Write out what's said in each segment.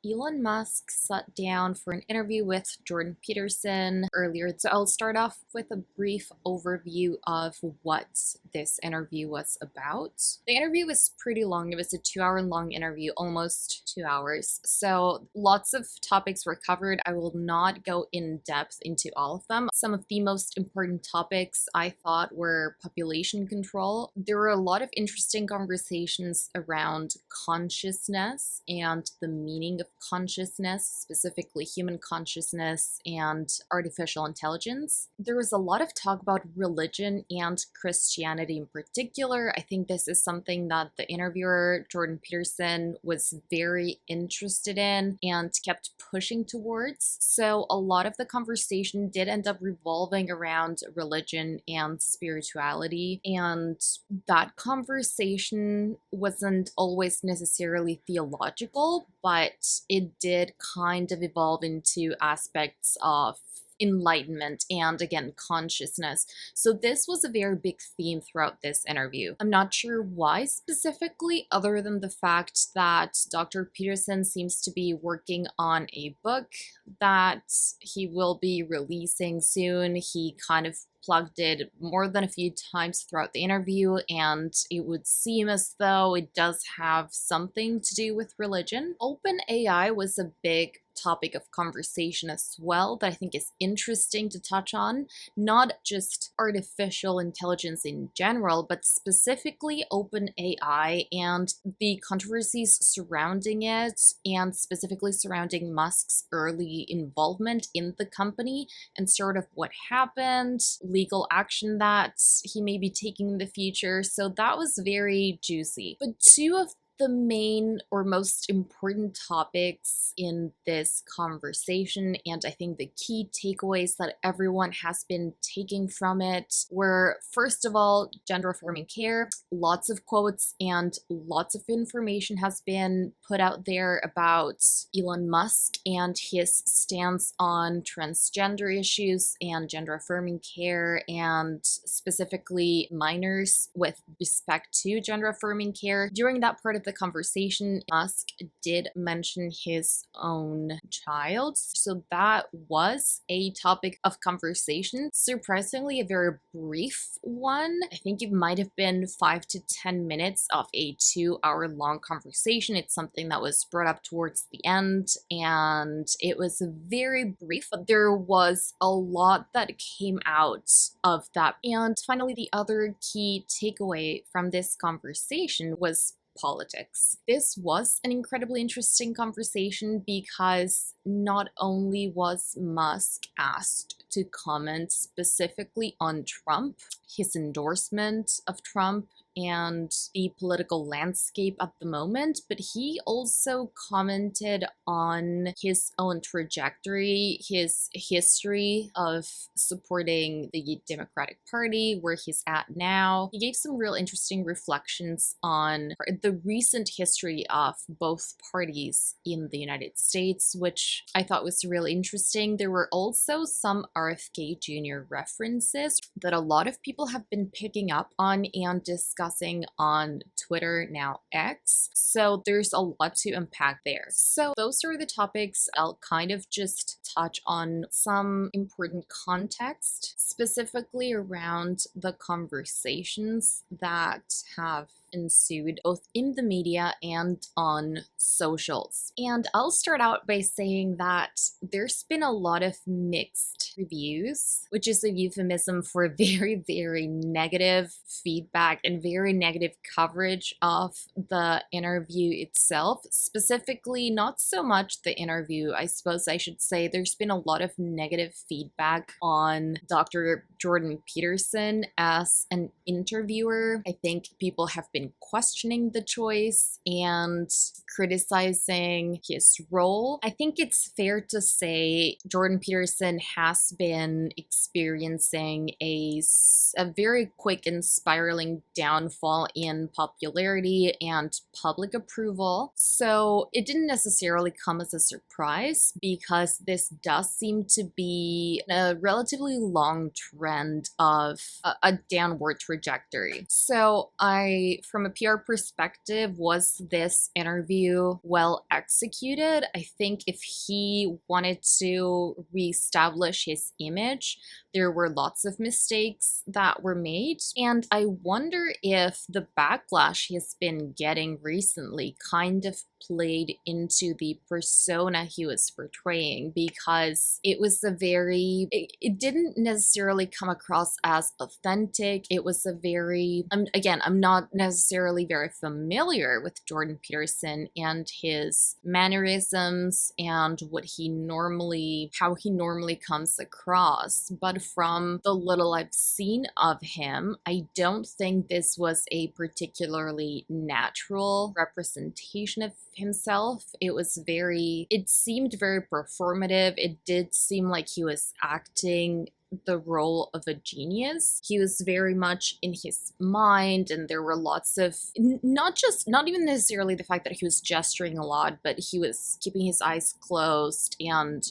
Elon Musk sat down for an interview with Jordan Peterson earlier. So I'll start off with a brief overview of what this interview was about. The interview was pretty long. It was a 2 hour long interview, almost 2 hours. So lots of topics were covered. I will not go in depth into all of them. Some of the most important topics I thought were population control. There were a lot of interesting conversations around consciousness and the meaning of consciousness, specifically human consciousness and artificial intelligence. There was a lot of talk about religion and Christianity in particular. I think this is something that the interviewer, Jordan Peterson, was very interested in and kept pushing towards. So a lot of the conversation did end up revolving around religion and spirituality, and that conversation wasn't always necessarily theological, but it did kind of evolve into aspects of enlightenment and, again, consciousness. So this was a very big theme throughout this interview. I'm not sure why specifically, other than the fact that Dr. Peterson seems to be working on a book that he will be releasing soon. He kind of plugged it more than a few times throughout the interview, and it would seem as though it does have something to do with religion. OpenAI was a big topic of conversation as well that I think is interesting to touch on. Not just artificial intelligence in general, but specifically OpenAI and the controversies surrounding it, and specifically surrounding Musk's early involvement in the company and sort of what happened, legal action that he may be taking in the future. So that was very juicy. But two of the main or most important topics in this conversation, and I think the key takeaways that everyone has been taking from it, were, first of all, gender affirming care. Lots of quotes and lots of information has been put out there about Elon Musk and his stance on transgender issues and gender affirming care, and specifically minors with respect to gender affirming care. During that part of the conversation, Musk did mention his own child, so that was a topic of conversation. Surprisingly, a very brief one. I think it might have been 5 to 10 minutes of a 2 hour long conversation. It's something that was brought up towards the end, and it was very brief, but there was a lot that came out of that. And finally, the other key takeaway from this conversation was politics. This was an incredibly interesting conversation because not only was Musk asked to comment specifically on Trump, his endorsement of Trump, and the political landscape at the moment, but he also commented on his own trajectory, his history of supporting the Democratic Party, where he's at now. He gave some real interesting reflections on the recent history of both parties in the United States, which I thought was really interesting. There were also some RFK Jr. references that a lot of people have been picking up on and discussing on Twitter, now X. So there's a lot to unpack there. So those are the topics. I'll kind of just touch on some important context, specifically around the conversations that have ensued both in the media and on socials. And I'll start out by saying that there's been a lot of mixed reviews, which is a euphemism for very, very negative feedback and very negative coverage of the interview itself. Specifically, not so much the interview, I suppose I should say. There's been a lot of negative feedback on Dr. Jordan Peterson as an interviewer. I think people have been questioning the choice and criticizing his role. I think it's fair to say Jordan Peterson has has been experiencing a very quick and spiraling downfall in popularity and public approval. So it didn't necessarily come as a surprise, because this does seem to be a relatively long trend of a downward trajectory. So from a PR perspective, was this interview well executed? I think if he wanted to reestablish his image, there were lots of mistakes that were made. And I wonder if the backlash he has been getting recently kind of played into the persona he was portraying, because it was it didn't necessarily come across as authentic. It was a very, I'm not necessarily very familiar with Jordan Peterson and his mannerisms and how he normally comes across. But from the little I've seen of him, I don't think this was a particularly natural representation of himself. It seemed very performative. It did seem like he was acting the role of a genius. He was very much in his mind, and there were lots of, not even necessarily the fact that he was gesturing a lot, but he was keeping his eyes closed and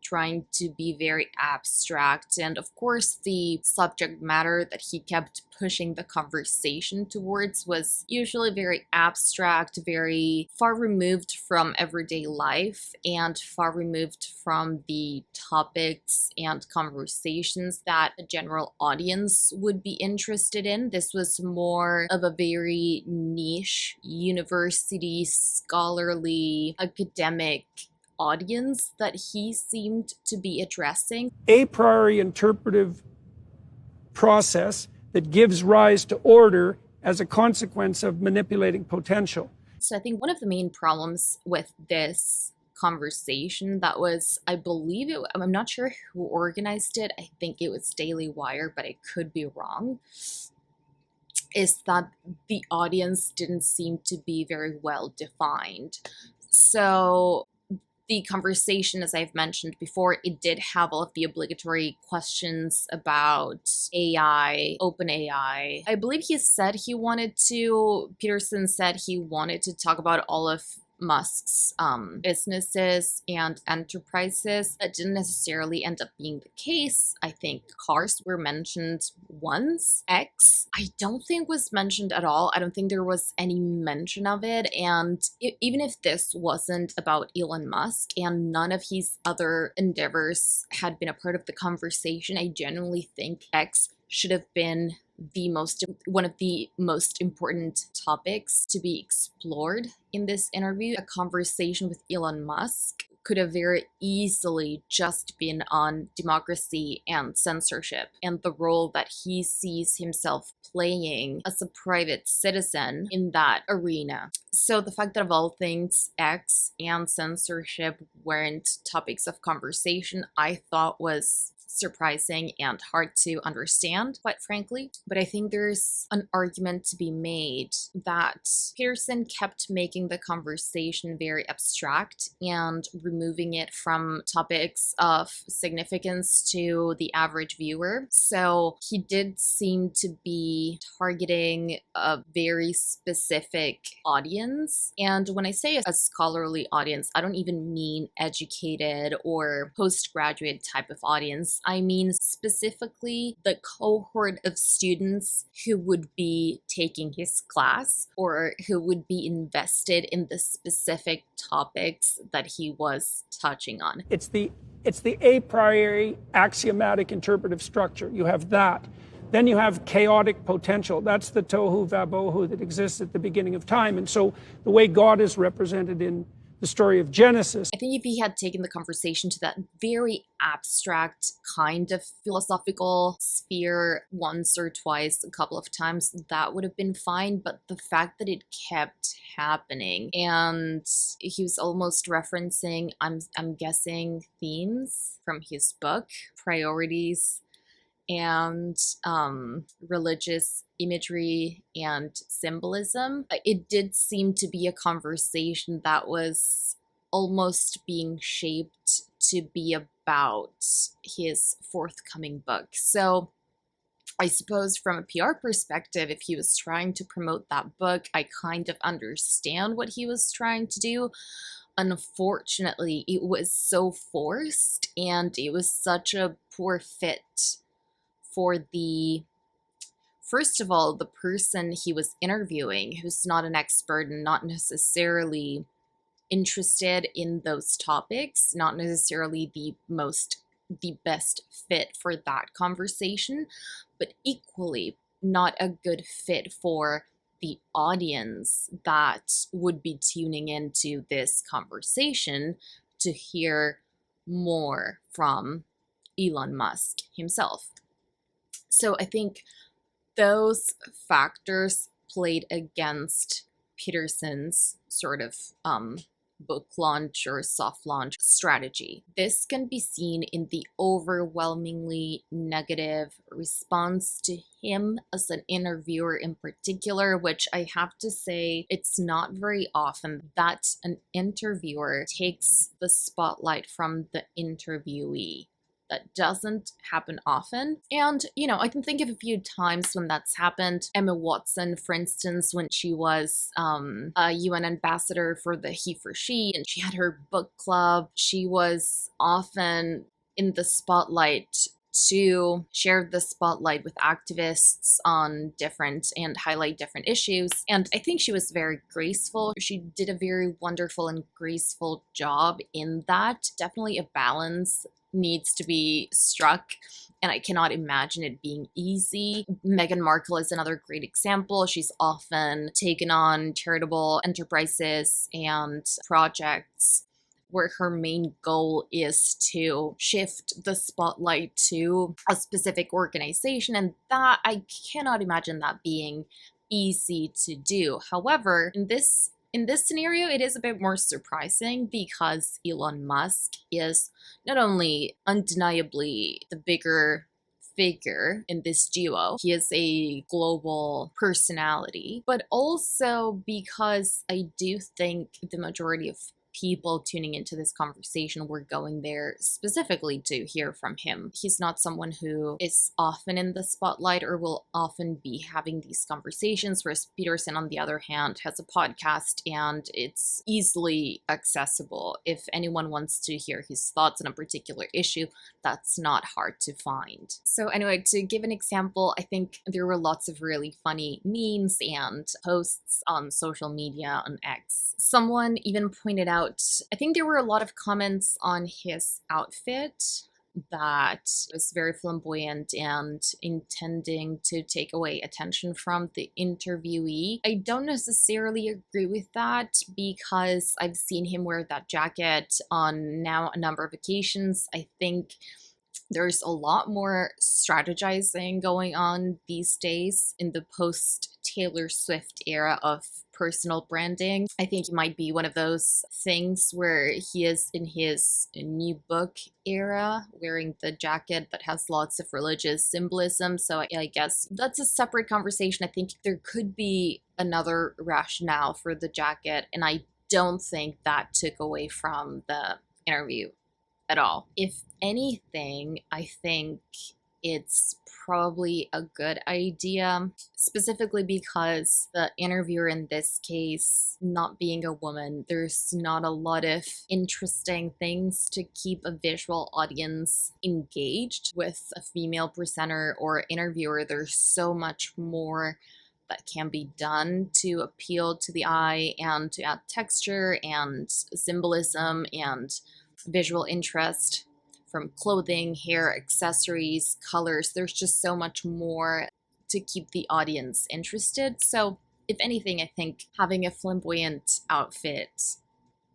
trying to be very abstract. And of course, the subject matter that he kept pushing the conversation towards was usually very abstract, very far removed from everyday life, and far removed from the topics and conversations that a general audience would be interested in. This was more of a very niche, university, scholarly, academic audience that he seemed to be addressing. A priori interpretive process that gives rise to order as a consequence of manipulating potential. So I think one of the main problems with this conversation that was, I'm not sure who organized it. I think it was Daily Wire, but I could be wrong, is that the audience didn't seem to be very well defined. So the conversation, as I've mentioned before, it did have all of the obligatory questions about AI, OpenAI. I believe Peterson said he wanted to talk about all of Musk's businesses and enterprises. That didn't necessarily end up being the case. I think cars were mentioned once. X, I don't think was mentioned at all. I don't think there was any mention of it. And even if this wasn't about Elon Musk and none of his other endeavors had been a part of the conversation, I genuinely think X should have been one of the most important topics to be explored in this interview. A conversation with Elon Musk could have very easily just been on democracy and censorship and the role that he sees himself playing as a private citizen in that arena. So the fact that of all things, X and censorship weren't topics of conversation, I thought was surprising and hard to understand, quite frankly. But I think there's an argument to be made that Peterson kept making the conversation very abstract and removing it from topics of significance to the average viewer. So he did seem to be targeting a very specific audience. And when I say a scholarly audience, I don't even mean educated or postgraduate type of audience. I mean specifically the cohort of students who would be taking his class or who would be invested in the specific topics that he was touching on. It's the a priori axiomatic interpretive structure. You have that. Then you have chaotic potential. That's the tohu vabohu that exists at the beginning of time. And so the way God is represented in the story of Genesis. I think if he had taken the conversation to that very abstract kind of philosophical sphere once or twice, a couple of times, that would have been fine. But the fact that it kept happening and he was almost referencing, I'm guessing, themes from his book, priorities, and religious imagery and symbolism. It did seem to be a conversation that was almost being shaped to be about his forthcoming book. So I suppose from a PR perspective, if he was trying to promote that book, I kind of understand what he was trying to do. Unfortunately, it was so forced and it was such a poor fit for the, first of all, the person he was interviewing, who's not an expert and not necessarily interested in those topics, not necessarily the best fit for that conversation, but equally not a good fit for the audience that would be tuning into this conversation to hear more from Elon Musk himself. So I think those factors played against Peterson's sort of book launch or soft launch strategy. This can be seen in the overwhelmingly negative response to him as an interviewer in particular, which I have to say, it's not very often that an interviewer takes the spotlight from the interviewee. That doesn't happen often. And, I can think of a few times when that's happened. Emma Watson, for instance, when she was a UN ambassador for the He for She, and she had her book club, she was often in the spotlight to share the spotlight with activists on different and highlight different issues. And I think she was very graceful. She did a very wonderful and graceful job in that. Definitely a balance needs to be struck, and I cannot imagine it being easy. Meghan Markle is another great example. She's often taken on charitable enterprises and projects where her main goal is to shift the spotlight to a specific organization, and that I cannot imagine that being easy to do. However, in this scenario, it is a bit more surprising because Elon Musk is not only undeniably the bigger figure in this duo, he is a global personality, but also because I do think the majority of people tuning into this conversation were going there specifically to hear from him. He's not someone who is often in the spotlight or will often be having these conversations, whereas Peterson, on the other hand, has a podcast and it's easily accessible. If anyone wants to hear his thoughts on a particular issue, that's not hard to find. So anyway, to give an example, I think there were lots of really funny memes and posts on social media on X. Someone even pointed out, I think there were a lot of comments on his outfit that was very flamboyant and intending to take away attention from the interviewee. I don't necessarily agree with that because I've seen him wear that jacket on now a number of occasions. I think there's a lot more strategizing going on these days in the post-Taylor Swift era of personal branding. I think it might be one of those things where he is in his new book era, wearing the jacket that has lots of religious symbolism. So I guess that's a separate conversation. I think there could be another rationale for the jacket, and I don't think that took away from the interview at all. If anything, I think it's probably a good idea, specifically because the interviewer in this case, not being a woman, there's not a lot of interesting things to keep a visual audience engaged with a female presenter or interviewer. There's so much more that can be done to appeal to the eye and to add texture and symbolism and visual interest, from clothing, hair, accessories, colors. There's just so much more to keep the audience interested. So if anything, I think having a flamboyant outfit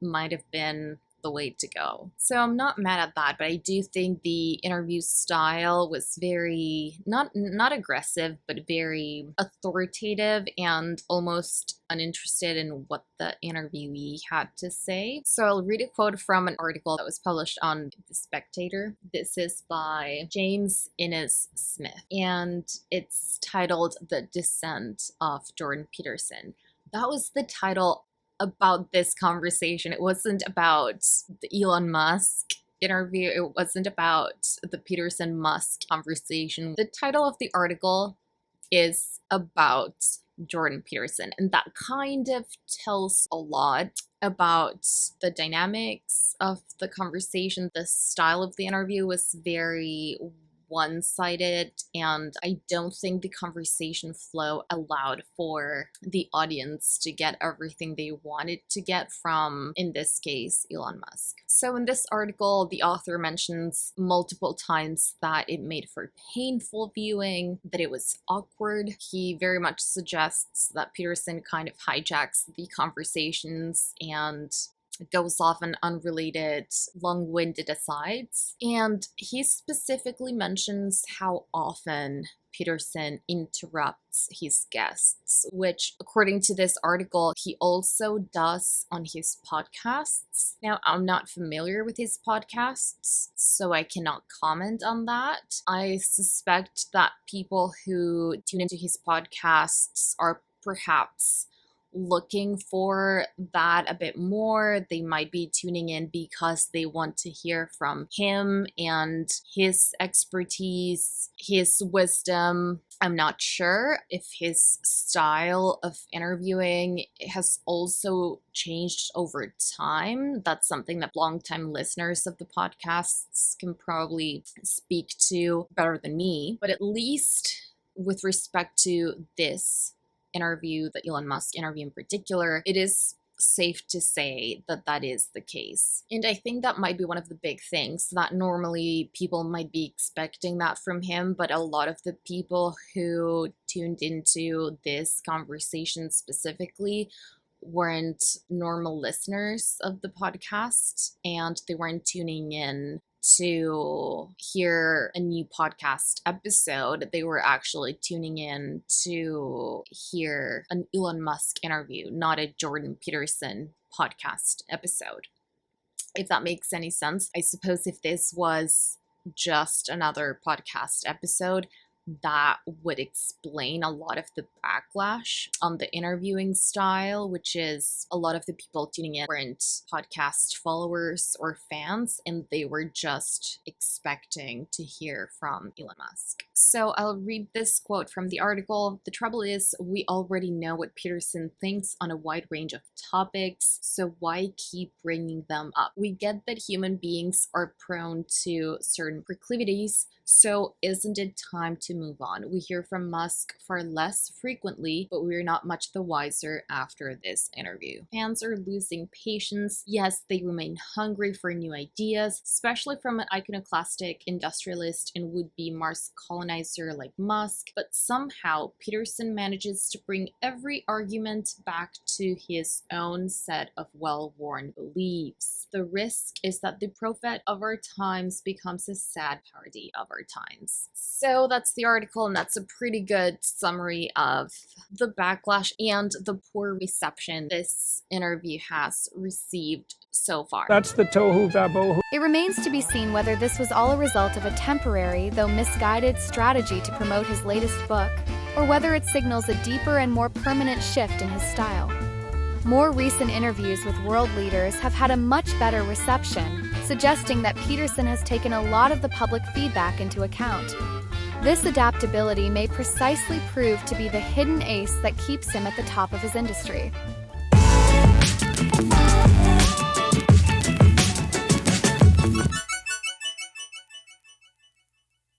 might have been the way to go. So I'm not mad at that, but I do think the interview style was very, not aggressive, but very authoritative and almost uninterested in what the interviewee had to say. So I'll read a quote from an article that was published on The Spectator. This is by James Innes Smith, and it's titled The Descent of Jordan Peterson. That was the title about this conversation. It wasn't about the Elon Musk interview. It wasn't about the Peterson-Musk conversation. The title of the article is about Jordan Peterson, and that kind of tells a lot about the dynamics of the conversation. The style of the interview was very one-sided, and I don't think the conversation flow allowed for the audience to get everything they wanted to get from, in this case, Elon Musk. So in this article, the author mentions multiple times that it made for painful viewing, that it was awkward. He very much suggests that Peterson kind of hijacks the conversations and goes off on unrelated, long-winded asides. And he specifically mentions how often Peterson interrupts his guests, which, according to this article, he also does on his podcasts. Now, I'm not familiar with his podcasts, so I cannot comment on that. I suspect that people who tune into his podcasts are perhaps looking for that a bit more. They might be tuning in because they want to hear from him and his expertise, his wisdom. I'm not sure if his style of interviewing has also changed over time. That's something that longtime listeners of the podcasts can probably speak to better than me. But at least with respect to this interview, the Elon Musk interview in particular, it is safe to say that that is the case. And I think that might be one of the big things, that normally people might be expecting that from him, but a lot of the people who tuned into this conversation specifically weren't normal listeners of the podcast, and they weren't tuning in to hear a new podcast episode. They were actually tuning in to hear an Elon Musk interview, not a Jordan Peterson podcast episode. If that makes any sense. I suppose if this was just another podcast episode, that would explain a lot of the backlash on the interviewing style, which is a lot of the people tuning in weren't podcast followers or fans, and they were just expecting to hear from Elon Musk. So I'll read this quote from the article. "The trouble is, we already know what Peterson thinks on a wide range of topics, so why keep bringing them up? We get that human beings are prone to certain proclivities, so isn't it time to move on? We hear from Musk far less frequently, but we're not much the wiser after this interview. Fans are losing patience. Yes, they remain hungry for new ideas, especially from an iconoclastic industrialist and would-be Mars colonizer like Musk, but somehow Peterson manages to bring every argument back to his own set of well-worn beliefs. The risk is that the prophet of our times becomes a sad parody of our times." So that's the article, and that's a pretty good summary of the backlash and the poor reception this interview has received so far. That's the tohu vabohu. It remains to be seen whether this was all a result of a temporary, though misguided, strategy to promote his latest book, or whether it signals a deeper and more permanent shift in his style. More recent interviews with world leaders have had a much better reception, suggesting that Peterson has taken a lot of the public feedback into account. This adaptability may precisely prove to be the hidden ace that keeps him at the top of his industry.